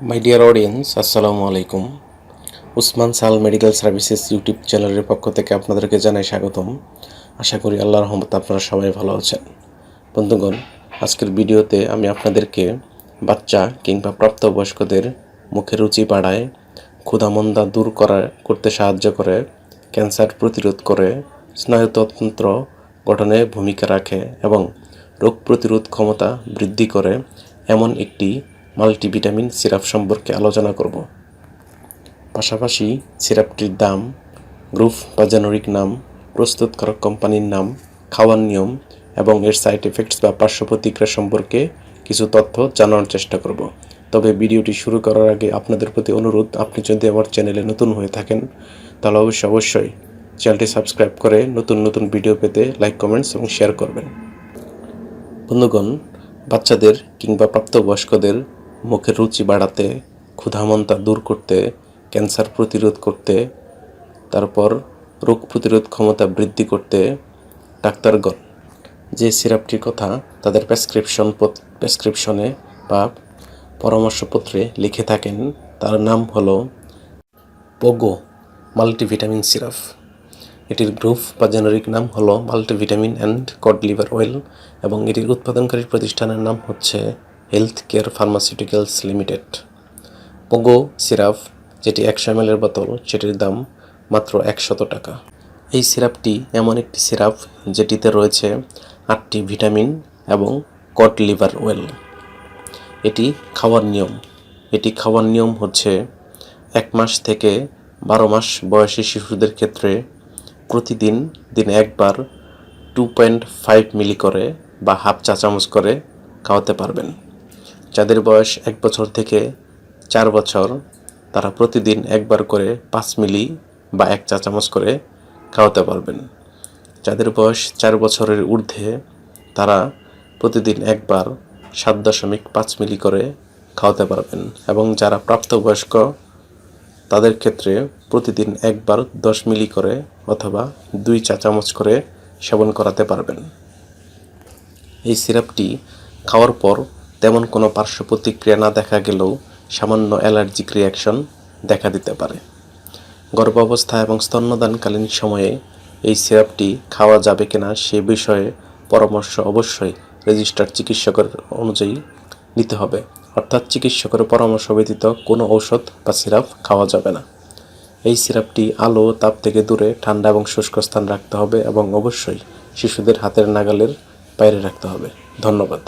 My dear audience, আসসালামু আলাইকুম। উসমান সাল মেডিকেল সার্ভিসেস ইউটিউব চ্যানেলের পক্ষ থেকে আপনাদেরকে জানাই স্বাগতম। আশা করি আল্লাহর রহমতে আপনারা সবাই ভালো আছেন। বন্ধুগণ, আজকের ভিডিওতে আমি আপনাদেরকে বাচ্চা কিংবা প্রাপ্তবয়স্কদের মুখে রুচি বাড়ায়, ক্ষুধামন্দা দূর করতে সাহায্য করে, ক্যান্সার প্রতিরোধ করে, স্নায়ুতন্ত্র গঠনে ভূমিকা রাখে এবং রোগ প্রতিরোধ ক্ষমতা বৃদ্ধি করে এমন একটি মাল্টিভিটামিন সিরাপ সম্পর্কে আলোচনা করব। পাশাপাশি সিরাপটির দাম, গ্রুপ বা জেনেরিক নাম, প্রস্তুতকারক কোম্পানির নাম, খাওয়ার নিয়ম এবং এর সাইড এফেক্টস বা পার্শ্ব প্রতিক্রিয়া সম্পর্কে কিছু তথ্য জানানোর চেষ্টা করব। তবে ভিডিওটি শুরু করার আগে আপনাদের প্রতি অনুরোধ, আপনি যদি আমার চ্যানেলে নতুন হয়ে থাকেন তাহলে অবশ্যই চ্যানেলটি সাবস্ক্রাইব করে নতুন নতুন ভিডিও পেতে লাইক, কমেন্টস এবং শেয়ার করবেন। বন্ধুগণ, বাচ্চাদের কিংবা প্রাপ্তবয়স্কদের মুখের রুচি বাড়াতে, ক্ষুধামন্দা দূর করতে, ক্যান্সার প্রতিরোধ করতে, তারপর রোগ প্রতিরোধ ক্ষমতা বৃদ্ধি করতে ডাক্তারগণ যে সিরাপটির কথা তাদের প্রেসক্রিপশনে বা পরামর্শপত্রে লিখে থাকেন তার নাম হলো পোগো মাল্টিভিটামিন সিরাপ। এটির গ্রুপ বা জেনেরিক নাম হলো multivitamin and cod liver oil এবং এটির উৎপাদনকারী প্রতিষ্ঠানের নাম হচ্ছে health care pharmaceuticals limited. Pogo syrup, যেটি 100 ml এর বোতল, সেটির দাম মাত্র 100 টাকা। এই সিরাপটি এমন একটি সিরাপ যেটিতে রয়েছে 8টি ভিটামিন এবং কড লিভার অয়েল। এটি খাওয়ার নিয়ম হচ্ছে 1 মাস থেকে 12 মাস বয়সী শিশুদের ক্ষেত্রে প্রতিদিন দিনে একবার 2.5 মিলি করে বা হাফ চা চামচ করে খাওয়াতে পারবেন। যাদের বয়স 1 বছর থেকে 4 বছর তারা প্রতিদিন একবার করে 5 মিলি বা 1 চা চামচ করে খাওয়াতে পারবেন। যাদের বয়স 4 বছরের ঊর্ধ্বে তারা প্রতিদিন একবার 7.5 মিলি করে খাওয়াতে পারবেন এবং যারা প্রাপ্তবয়স্ক তাদের ক্ষেত্রে প্রতিদিন একবার 10 মিলি করে অথবা 2 চা চামচ করে সেবন করাতে পারবেন। এই সিরাপটি খাওয়ার পর তেমন কোনো পার্শ্ব প্রতিক্রিয়া না দেখা গেলেও সামান্য অ্যালার্জিক রিয়াকশন দেখা দিতে পারে। গর্ভাবস্থা এবং স্তন্যদানকালীন সময়ে এই সিরাপটি খাওয়া যাবে কিনা সে বিষয়ে পরামর্শ অবশ্যই রেজিস্টার্ড চিকিৎসকের অনুযায়ী নিতে হবে, অর্থাৎ চিকিৎসকের পরামর্শ ব্যতীত কোনো ঔষধ বা সিরাপ খাওয়া যাবে না। এই সিরাপটি আলো ও তাপ থেকে দূরে ঠান্ডা এবং শুষ্ক স্থান রাখতে হবে এবং অবশ্যই শিশুদের হাতের নাগালের বাইরে রাখতে হবে। ধন্যবাদ।